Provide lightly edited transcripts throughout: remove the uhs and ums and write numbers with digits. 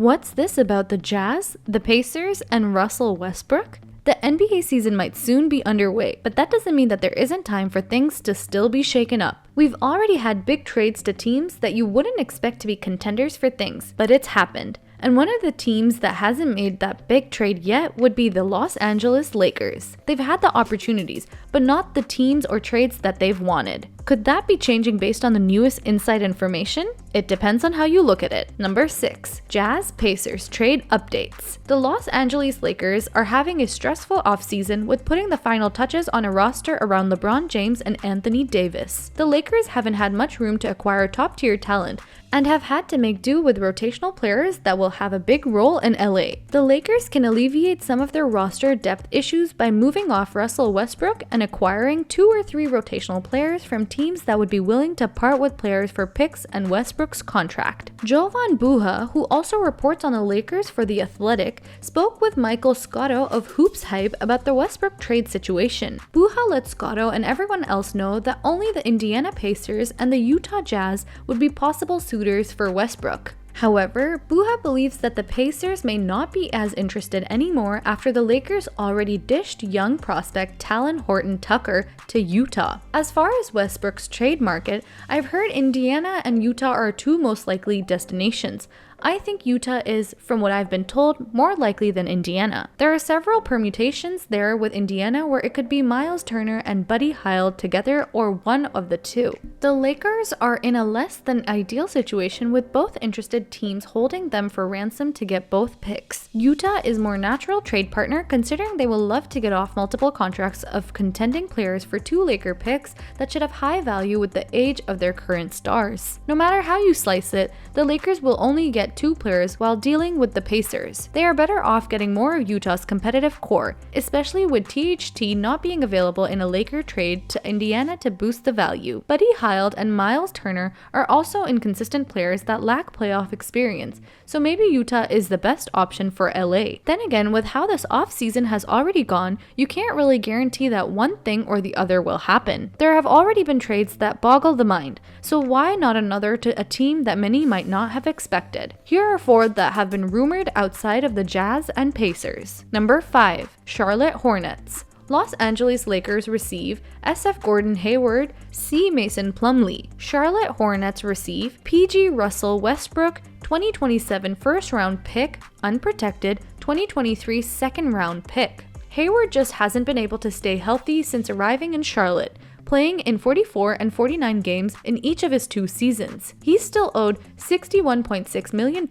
What's this about the Jazz, the Pacers, and Russell Westbrook? The NBA season might soon be underway, but that doesn't mean that there isn't time for things to still be shaken up. We've already had big trades to teams that you wouldn't expect to be contenders for things, but it's happened. And one of the teams that hasn't made that big trade yet would be the Los Angeles Lakers. They've had the opportunities, but not the teams or trades that they've wanted. Could that be changing based on the newest inside information? It depends on how you look at it. Number 6. Jazz Pacers trade updates. The Los Angeles Lakers are having a stressful offseason with putting the final touches on a roster around LeBron James and Anthony Davis. The Lakers haven't had much room to acquire top-tier talent and have had to make do with rotational players that will have a big role in LA. The Lakers can alleviate some of their roster depth issues by moving off Russell Westbrook and acquiring 2 or 3 rotational players from teams that would be willing to part with players for picks and Westbrook's contract. Jovan Buha, who also reports on the Lakers for The Athletic, spoke with Michael Scotto of Hoops Hype about the Westbrook trade situation. Buha let Scotto and everyone else know that only the Indiana Pacers and the Utah Jazz would be possible suitors for Westbrook. However, Buha believes that the Pacers may not be as interested anymore after the Lakers already dished young prospect Talon Horton-Tucker to Utah. As far as Westbrook's trade market, I've heard Indiana and Utah are 2 most likely destinations. I think Utah is, from what I've been told, more likely than Indiana. There are several permutations there with Indiana where it could be Miles Turner and Buddy Hield together or one of the 2. The Lakers are in a less than ideal situation with both interested teams holding them for ransom to get both picks. Utah is more natural trade partner considering they will love to get off multiple contracts of contending players for 2 Laker picks that should have high value with the age of their current stars. No matter how you slice it, the Lakers will only get 2 players while dealing with the Pacers. They are better off getting more of Utah's competitive core, especially with THT not being available in a Laker trade to Indiana to boost the value. Buddy Hield and Miles Turner are also inconsistent players that lack playoff experience, so maybe Utah is the best option for LA. Then again, with how this offseason has already gone, you can't really guarantee that one thing or the other will happen. There have already been trades that boggle the mind, so why not another to a team that many might not have expected? Here are 4 that have been rumored outside of the Jazz and Pacers. Number 5. Charlotte Hornets. Los Angeles Lakers receive SF Gordon Hayward, C. Mason Plumlee. Charlotte Hornets receive PG Russell Westbrook, 2027 first-round pick, unprotected, 2023 second-round pick. Hayward just hasn't been able to stay healthy since arriving in Charlotte, playing in 44 and 49 games in each of his 2 seasons. He's still owed $61.6 million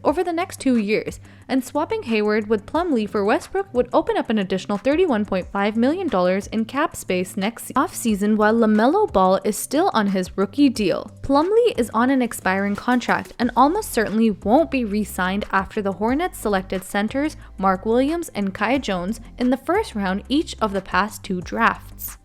over the next 2 years, and swapping Hayward with Plumlee for Westbrook would open up an additional $31.5 million in cap space next offseason while LaMelo Ball is still on his rookie deal. Plumlee is on an expiring contract and almost certainly won't be re-signed after the Hornets selected centers Mark Williams and Kai Jones in the first round each of the past 2 drafts.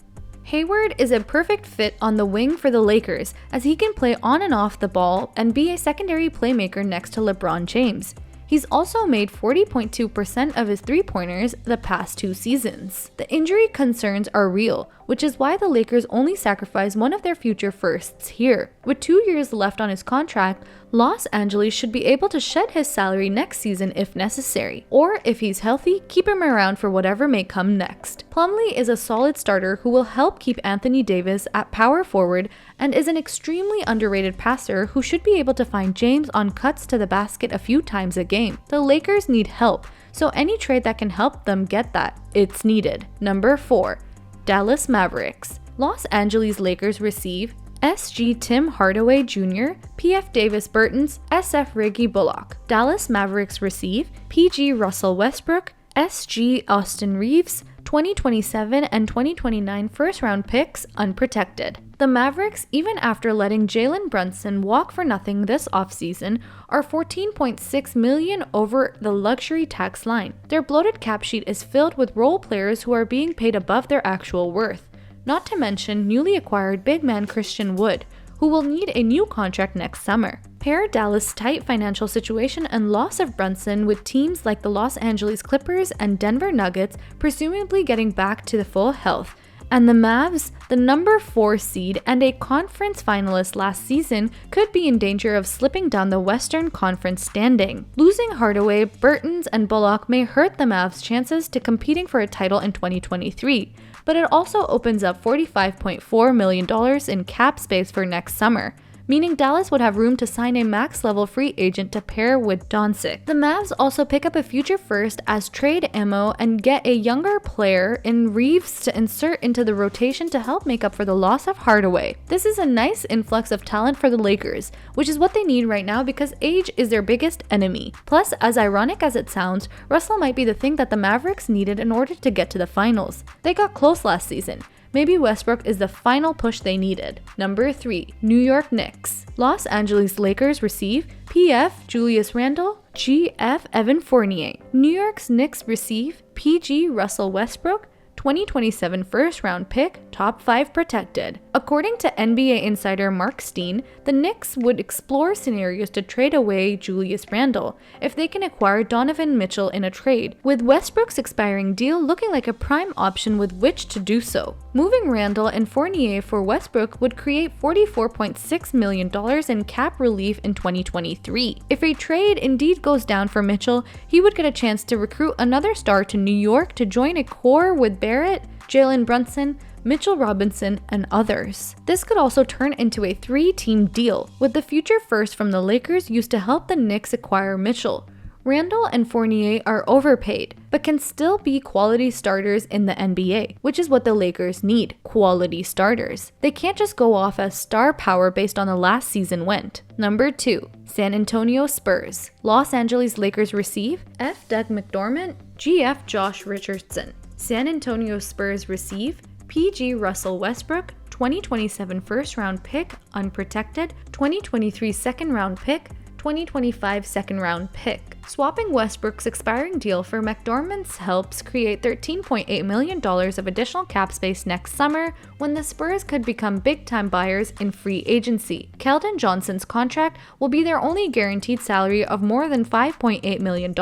Hayward is a perfect fit on the wing for the Lakers as he can play on and off the ball and be a secondary playmaker next to LeBron James. He's also made 40.2% of his 3-pointers the past 2 seasons. The injury concerns are real, which is why the Lakers only sacrificed one of their future firsts here. With 2 years left on his contract, Los Angeles should be able to shed his salary next season if necessary, or if he's healthy, keep him around for whatever may come next. Plumlee is a solid starter who will help keep Anthony Davis at power forward and is an extremely underrated passer who should be able to find James on cuts to the basket a few times a game. The Lakers need help, so any trade that can help them get that, it's needed. Number 4. Dallas Mavericks. Los Angeles Lakers receive SG Tim Hardaway Jr., PF Davis Bertans, SF Reggie Bullock. Dallas Mavericks receive PG Russell Westbrook, SG Austin Reeves, 2027 and 2029 first-round picks unprotected. The Mavericks, even after letting Jalen Brunson walk for nothing this offseason, are $14.6 million over the luxury tax line. Their bloated cap sheet is filled with role players who are being paid above their actual worth, not to mention newly acquired big man Christian Wood, who will need a new contract next summer. Pair Dallas' tight financial situation and loss of Brunson with teams like the Los Angeles Clippers and Denver Nuggets presumably getting back to the full health, And the Mavs, the number 4 seed and a conference finalist last season, could be in danger of slipping down the Western Conference standing. Losing Hardaway, Burtons, and Bullock may hurt the Mavs' chances to competing for a title in 2023, but it also opens up $45.4 million in cap space for next summer, meaning Dallas would have room to sign a max-level free agent to pair with Doncic. The Mavs also pick up a future first as trade ammo and get a younger player in Reeves to insert into the rotation to help make up for the loss of Hardaway. This is a nice influx of talent for the Lakers, which is what they need right now because age is their biggest enemy. Plus, as ironic as it sounds, Russell might be the thing that the Mavericks needed in order to get to the finals. They got close last season. Maybe Westbrook is the final push they needed. Number 3. New York Knicks. Los Angeles Lakers receive PF Julius Randle, GF Evan Fournier. New York's Knicks receive PG Russell Westbrook, 2027 first-round pick, top 5 protected. According to NBA insider Marc J, the Knicks would explore scenarios to trade away Julius Randle if they can acquire Donovan Mitchell in a trade, with Westbrook's expiring deal looking like a prime option with which to do so. Moving Randle and Fournier for Westbrook would create $44.6 million in cap relief in 2023. If a trade indeed goes down for Mitchell, he would get a chance to recruit another star to New York to join a core with Barrett, Jalen Brunson, Mitchell Robinson, and others. This could also turn into a 3-team deal, with the future first from the Lakers used to help the Knicks acquire Mitchell. Randle and Fournier are overpaid, but can still be quality starters in the NBA, which is what the Lakers need, quality starters. They can't just go off as star power based on the last season went. Number 2. San Antonio Spurs. Los Angeles Lakers receive F. Doug McDermott, GF Josh Richardson. San Antonio Spurs receive PG Russell Westbrook, 2027 first-round pick, unprotected, 2023 second-round pick, 2025 second-round pick. Swapping Westbrook's expiring deal for McDermott's helps create $13.8 million of additional cap space next summer when the Spurs could become big-time buyers in free agency. Keldon Johnson's contract will be their only guaranteed salary of more than $5.8 million.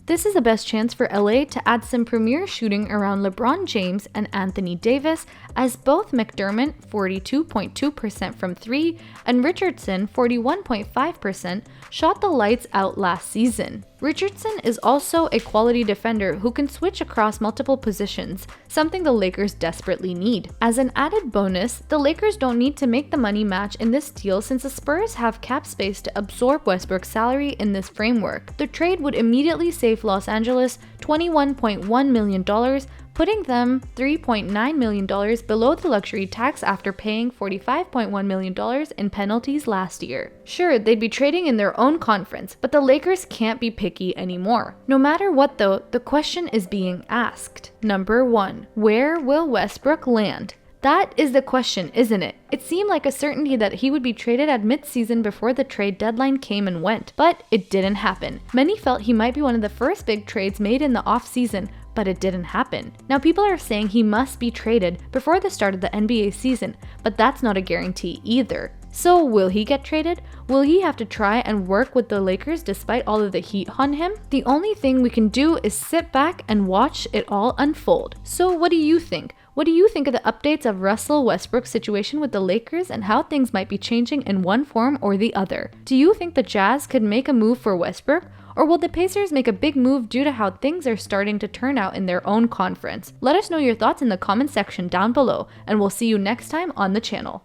This is the best chance for LA to add some premier shooting around LeBron James and Anthony Davis, as both McDermott, 42.2% from 3, and Richardson, 41.5%, shot the lights out last season. Richardson is also a quality defender who can switch across multiple positions, something the Lakers desperately need. As an added bonus, the Lakers don't need to make the money match in this deal since the Spurs have cap space to absorb Westbrook's salary in this framework. The trade would immediately save Los Angeles $21.1 million, putting them $3.9 million below the luxury tax after paying $45.1 million in penalties last year. Sure, they'd be trading in their own conference, but the Lakers can't be picky anymore. No matter what though, the question is being asked. Number 1. Where will Westbrook land? That is the question, isn't it? It seemed like a certainty that he would be traded at mid-season before the trade deadline came and went, but it didn't happen. Many felt he might be one of the first big trades made in the off-season, but it didn't happen. Now people are saying he must be traded before the start of the NBA season, but that's not a guarantee either. So will he get traded? Will he have to try and work with the Lakers despite all of the heat on him? The only thing we can do is sit back and watch it all unfold. So what do you think? What do you think of the updates of Russell Westbrook's situation with the Lakers and how things might be changing in one form or the other? Do you think the Jazz could make a move for Westbrook? Or will the Pacers make a big move due to how things are starting to turn out in their own conference? Let us know your thoughts in the comment section down below, and we'll see you next time on the channel.